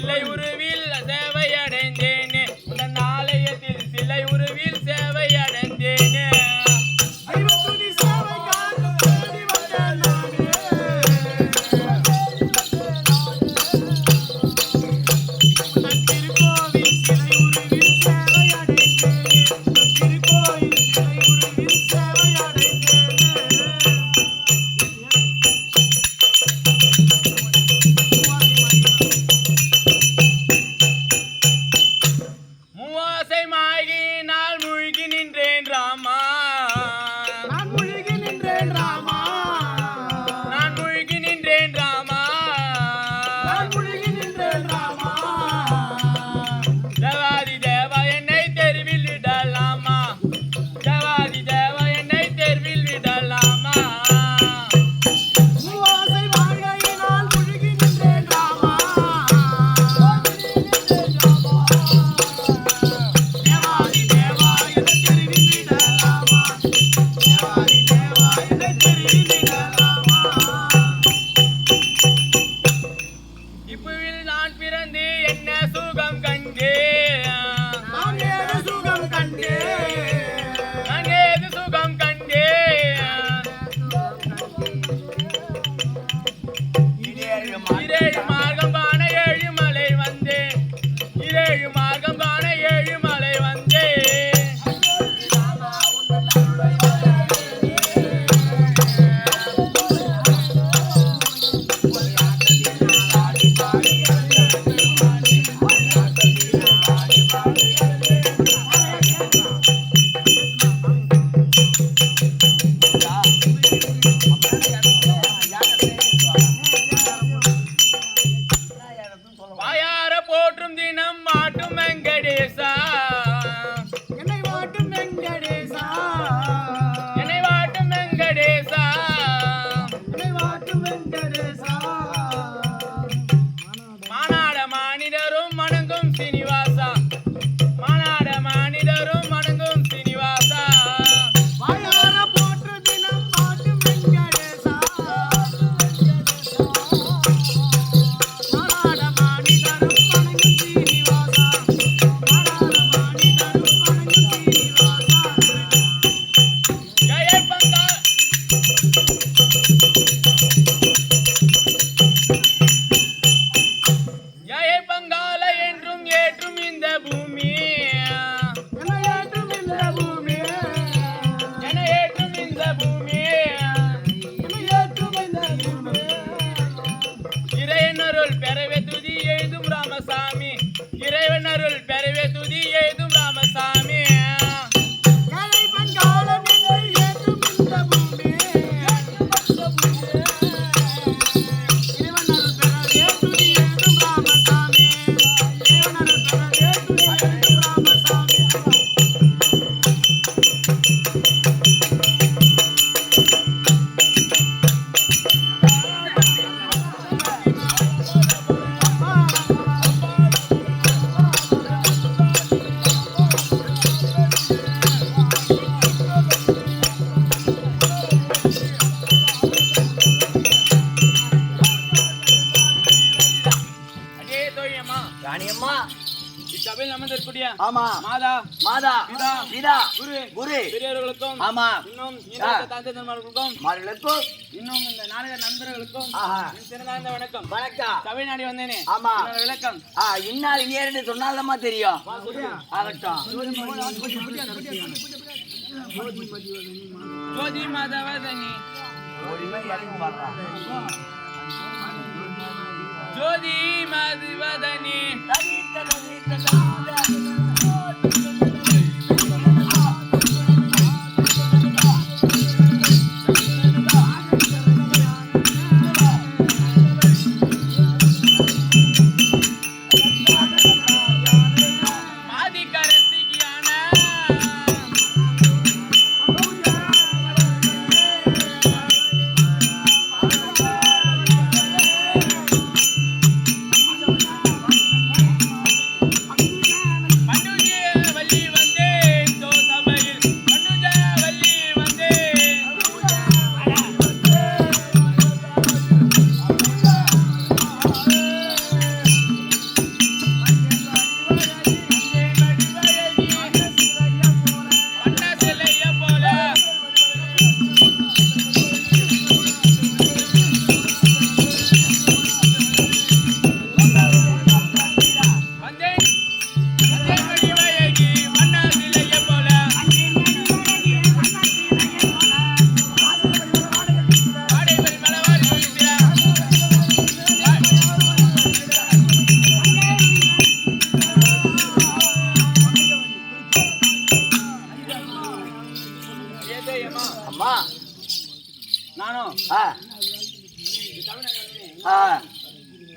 சிலை உருவில் சேவை அடைந்தேனே உன் ஆலயத்தில் சிலை உருவில் சேவை அடைந்தேனே ஆமா மாதா மாதா பிதா பிதா குரு குரு பெரியவர்களுக்கும் ஆமா இன்னும் தந்தைமார்களுக்கும் மார்களுக்கும் இன்னும் இந்த நாடக நண்பர்களுக்கும் சிறந்த வணக்கம் வணக்கம் தமிழ்நாடு வந்தேனே ஆமா விளக்கம் இன்னார் இனியர்னு சொன்னாலமா தெரியும் ஆகட்டும் ஜோதி மாதவதனி ஜோதி மாதவதனி ஆ ஆ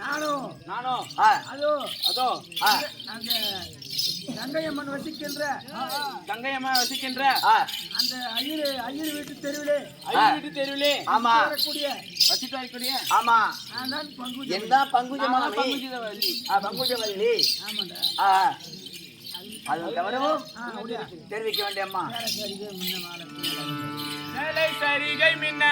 நானும் நானும் ஆ அதோ அதோ ஆ அந்த கங்கையம்மன் வசிக்கின்ற கங்கையம்மா வசிக்கின்ற ஆ அந்த ஐயர் வீட்டு தெருவிலே ஐயர் வீட்டு தெருவிலே ஆமா வரக்கூடிய வசித்து வரக்கூடிய ஆமா நான் தான் பங்கு என்ன பங்குஜமாமி பங்குஜவல்லி. பங்குஜவல்லி ஆமாண்டா ஆ அது கவனமும் அப்படியா தெரிவிக்க வேண்டியம்மா சரிங்க முன்ன மாலை சேலை சரிகை மின்ன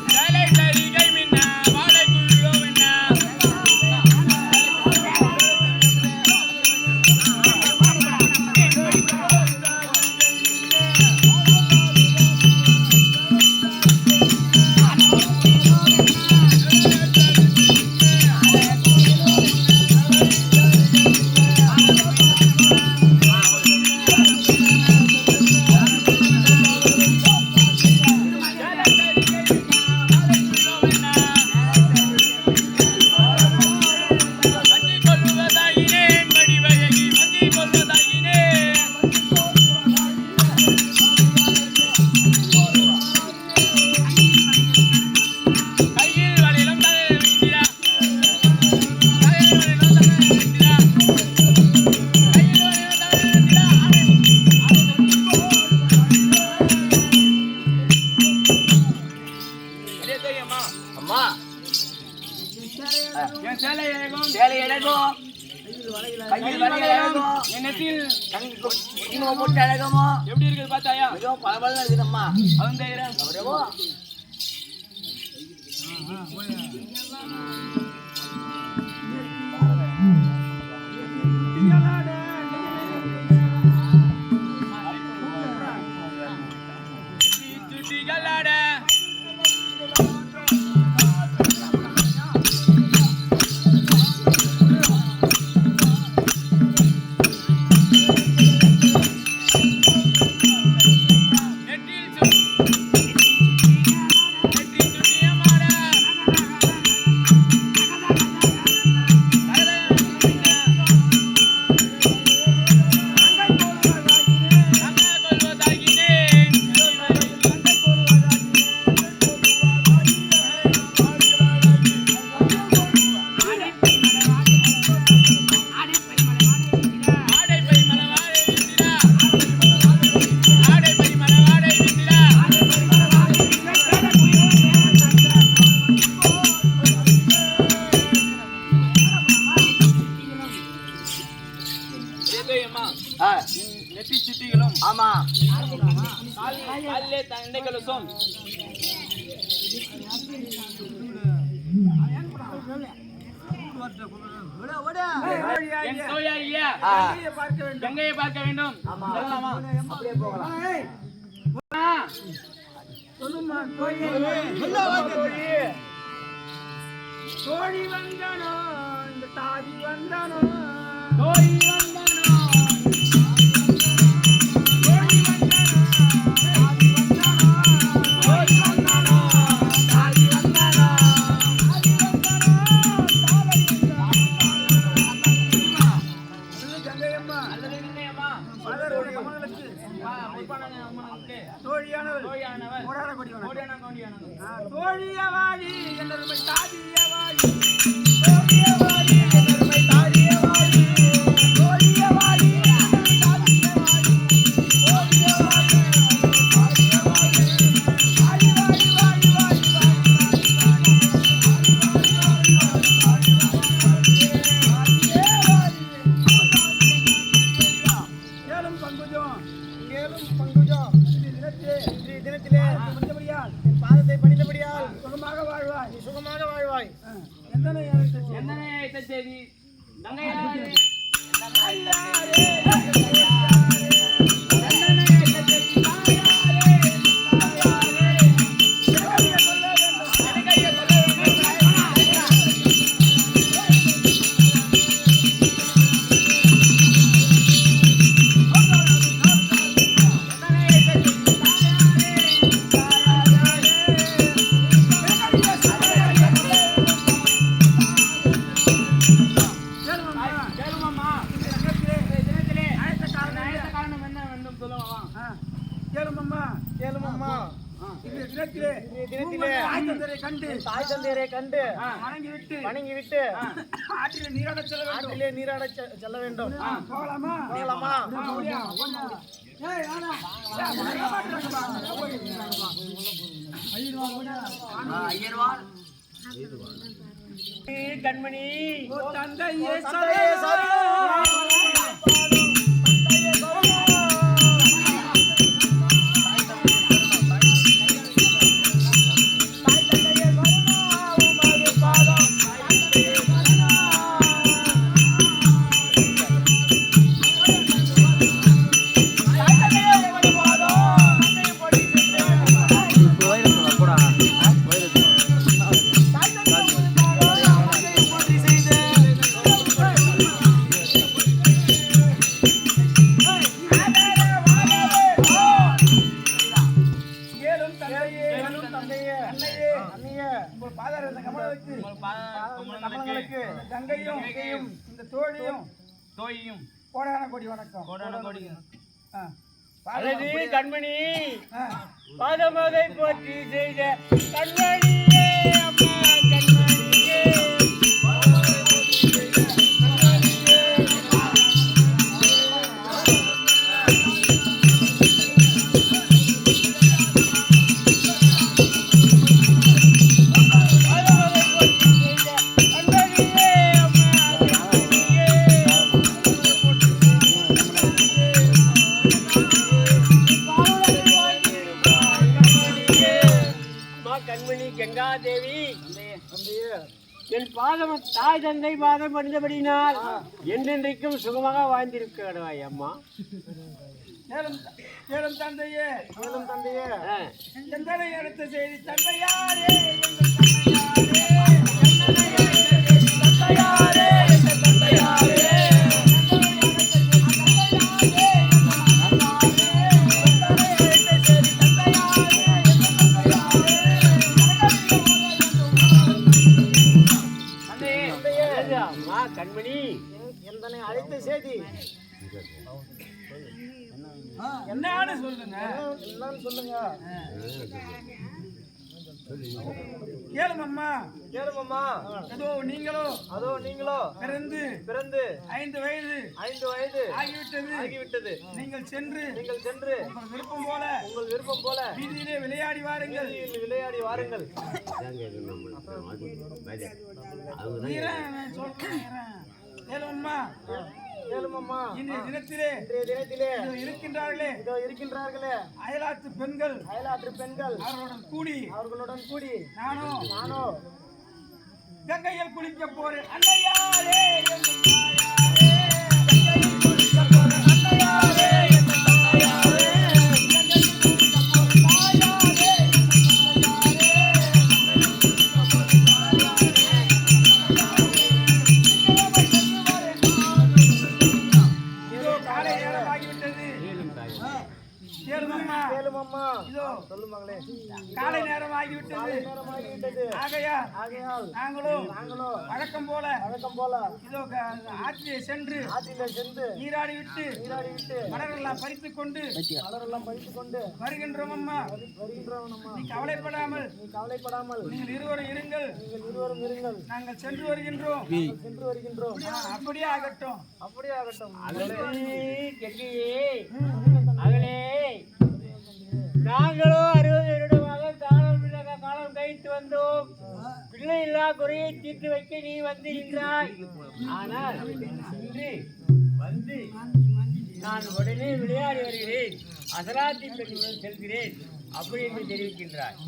சேலை சரிகை மின்ன வாழை குயிலோ மின்ன வஞ்சி கொள்வதாயினேன் மடிவழகி வஞ்சி கொள்வதாயினேன் கையில் வளையலும் தலையில் வைத்திடா கையில் வளையலும் தலையில் வைத்திடா கையில் வளையலும் தலையில் வைத்திடா அம்மா அம்மா என் சேலை அழகும் சேலை அழகும் கையில் வளையல் அழகும் என் நெற்றியில் குங்குமம் போட்டு அழகமோ எப்படி இருக்குது பார்த்தாயா மிகவும் பளபளன்னு இருக்குதம்மா அவன் தைரம் கவனமும் சுட்டிகளாட நெற்றியில் சுட்டியமாட ஆ நெற்றி சுட்டிகளும் ஆமா காலிலே தண்டை கலசம் என் சோயாகிய ஆ பார்க்க வேண்டும் கங்கையை பார்க்க வேண்டும் ஆமா. சொல்லலாமா அப்படியே போகலாம் ஆ, சொல்லுமா தோழி வந்தனோ இந்த தாதி வந்தனோ தோழி வந்தனோ தோழி வந்தனோ தாதி வந்தனோ தோழி வந்தனோ தாதி வந்தனோ தாதி வந்தனோ கங்கையம்மா அல்லது கங்கையம்மா மலருடைய கமலத்துக்கு முற்பான அம்மனுக்கு தோழியானவர் தோழியானவர் போராட கொடிவன கோடியானவர் தோழியவாடி என்னருமை தாதியவாடி தோழியவாடி என்னருமை தாதியவாடி தோழியவாடி என்னருமை தாதியவாடி தோழியவாடி தாதியவாடி வாடி வாடி வாடி வாடி ஏலும் பங்குஜம் தினத்திலே முடிந்தபடியால் பாதத்தை பணிந்தபடியால் சுகமாக வாழ்வாய் எந்தனை என்ன செய்தி கங்கையாரே மீண்டும் சொல்லலாம். கேளும் அம்மா. கேளும் அம்மா. இந்த தினத்திலே தாய் தந்தையரை கண்டு வணங்கி விட்டு ஆற்றிலே நீராட செல்ல வேண்டும். போகலாமா? போகலாமா? ஐயர்வாள் கண்மணி தந்தையே கங்கையும் இந்த தோழியும் கோடான கோடி வணக்கம். அழகு கண்மணி பாதமதை போற்றி செய்த கண்மணியே அம்மா கண்மணியே கங்காதேவி என் பாதம் தாய் தந்தை பாதம் படிந்தபடினால் என்றென்றைக்கும் சுகமாக வாழ்ந்திருக்கிறாய் அம்மா. கேளும் தந்தையே எந்தனை எடுத்த செய்தி தந்தையாரே கண்மணி எந்தனை அழைத்த செய்தி என்னன்னு சொல்லுங்க. கேளும் அம்மா. அதோ நீங்களோ பிறந்து 5 வயது ஆகிவிட்டது. நீங்கள் சென்று உங்கள் விருப்பம் போல வீதியிலே விளையாடி வாருங்கள். கேளும் அம்மா. இன்றைய தினத்திலே இருக்கின்றார்களே அயலாற்று பெண்கள் அவர்களுடன் கூடி நானோ கங்கையில் குளிக்க போறேன். அன்னையாரே காலை நேரம் ஆகிவிட்டது. ஆகையால் நாங்களும் வழக்கம் போல இதோ ஆற்றிலே சென்று நீராடி விட்டு மலரெல்லாம் பறித்துக் கொண்டு வருகின்றோம் அம்மா. நீ கவலைப்படாமல் நீங்கள் இருவரும் இருங்கள். நாங்கள் சென்று வருகின்றோம். அப்படியே ஆகட்டும். அகலே நாங்களோ 60 வருடமாக காலம் கழித்து வந்தோம். பிள்ளை இல்லா குறையை தீர்த்து வைக்க நீ வந்து நின்றாய். ஆனால் இன்று வந்து நான் உடனே விளையாடி வருகிறேன், அசராத்தி பெண்ணுடன் செல்கிறேன் அப்படி என்று தெரிவிக்கின்றாய்.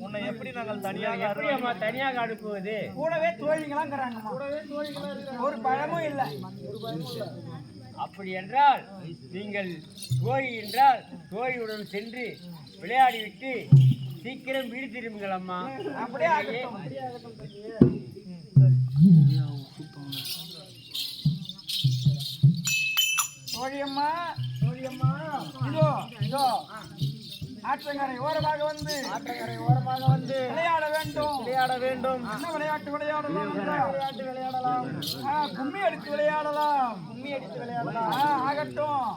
உன்னை எப்படி நாங்கள் தனியாக அனுப்புவது? கூடவே தோழிங்களாங்கிறாங்க. ஒரு பயமும் இல்லை. அப்படி என்றால் நீங்கள் தோழி என்றால் தோழியுடன் சென்று விளையாடிவிட்டு சீக்கிரம் வீடு திரும்புங்கள் அம்மா. அப்படியே தோழியம்மா இதோ ஆற்றங்கரை ஓரமாக வந்து விளையாட வேண்டும். என்ன விளையாட்டு விளையாடலாம்? கும்மி அடித்து விளையாடலாம். ஆகட்டும்.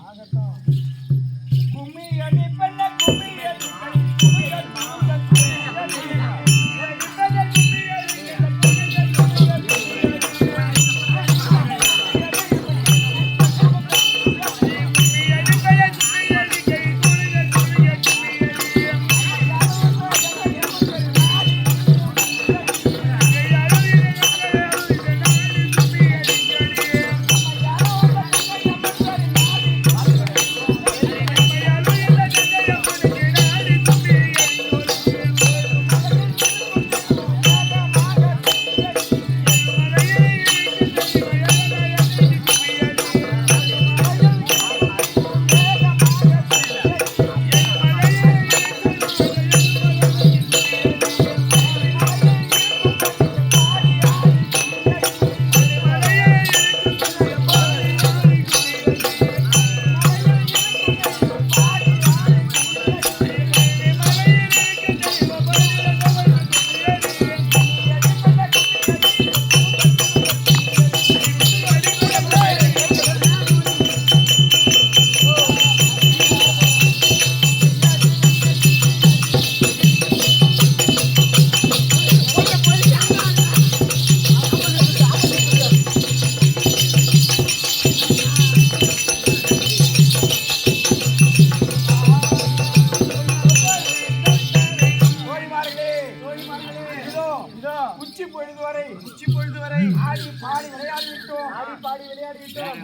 ஆடி விளையாடிட்டோம்.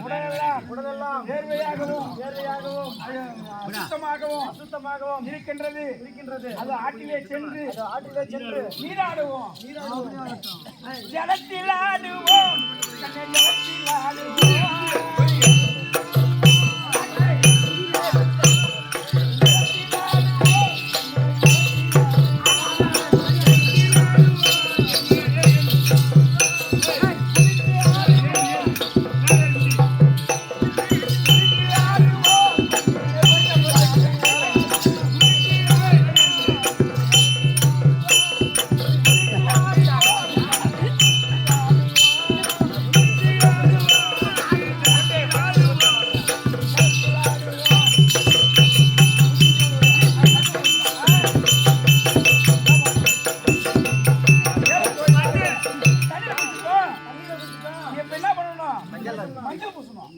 உடலெல்லாம் வேர்வையாகவும் அசுத்தமாகவும் இருக்கின்றது. அது ஆற்றிலே சென்று நீராடுவோம். ஜலத்தில் ஆடுவோம். ஜலத்தில் ஆடுவோம். மஞ்சள் பூசணும்.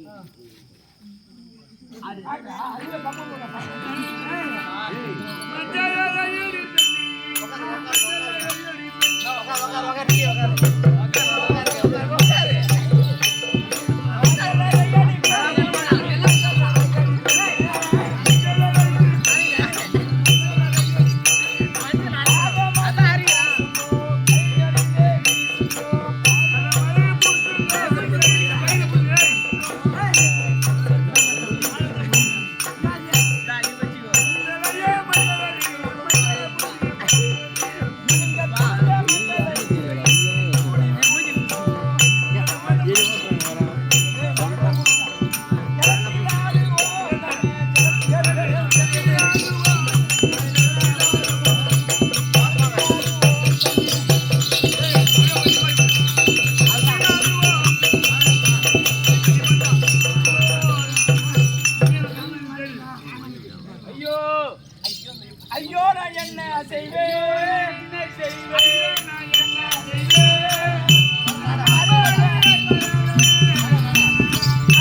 ஐயோ நான் என்ன செய்வேன்?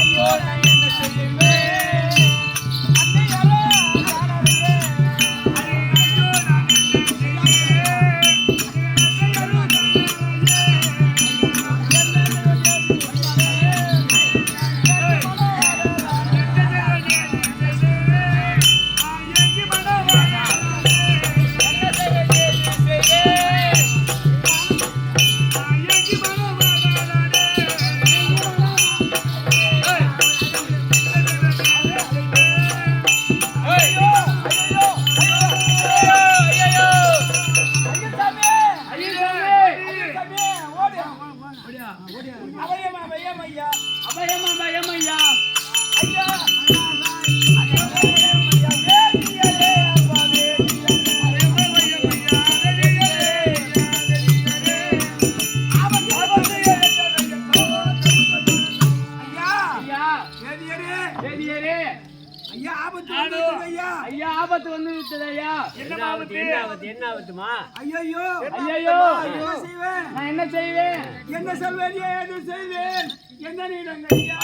ஐயோ நான் என்ன செய்வேன்? ஆபத்து வந்து விட்டது ஐயா. என்ன ஆபத்துமா? ஐயோ நான் என்ன செய்வேன்? என்ன சொல்வேன்? ஏது செய்வேன்? என்ன நீடங்க ஐயா?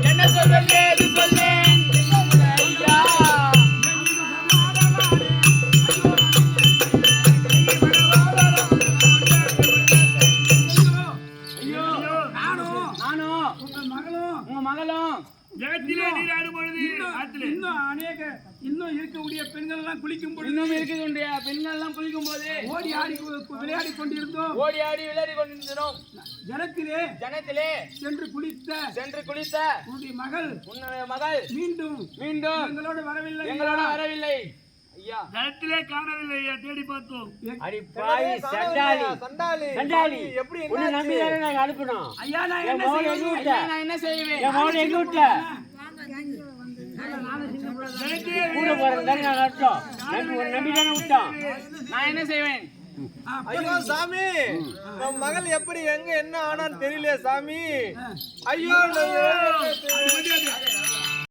என்ன சொல்வேன்? ஏது சொல்வேன்? ஜகத்திலே நீராடும் பொழுது இன்னும் இருக்கக்கூடிய பெண்கள் எல்லாம் குளிக்கும் பொழுது ஓடி ஆடி விளையாடி கொண்டிருந்தோம். ஜனத்திலே சென்று குளித்த உன்னுடைய மகள் மீண்டும் எங்களோட வரவில்லை. ஐயா ஜனத்திலே காணவில்லை. ஐயா தேடி பார்த்தோம். அடி பாய் சண்டாளி எப்படி என்ன நம்பி தானே நாங்க அனுப்பணும். ஐயா நான் என்ன செய்வேன்? என் மோளை எங்க விட்ட? கூட போறதானே நான் அனுப்போம். நம்பி தானே விட்டோம். நான் என்ன செய்வேன்? ஐயோ சாமி, நம் மகள் எப்படி எங்க என்ன ஆனான்னு தெரியல சாமி. ஐயோ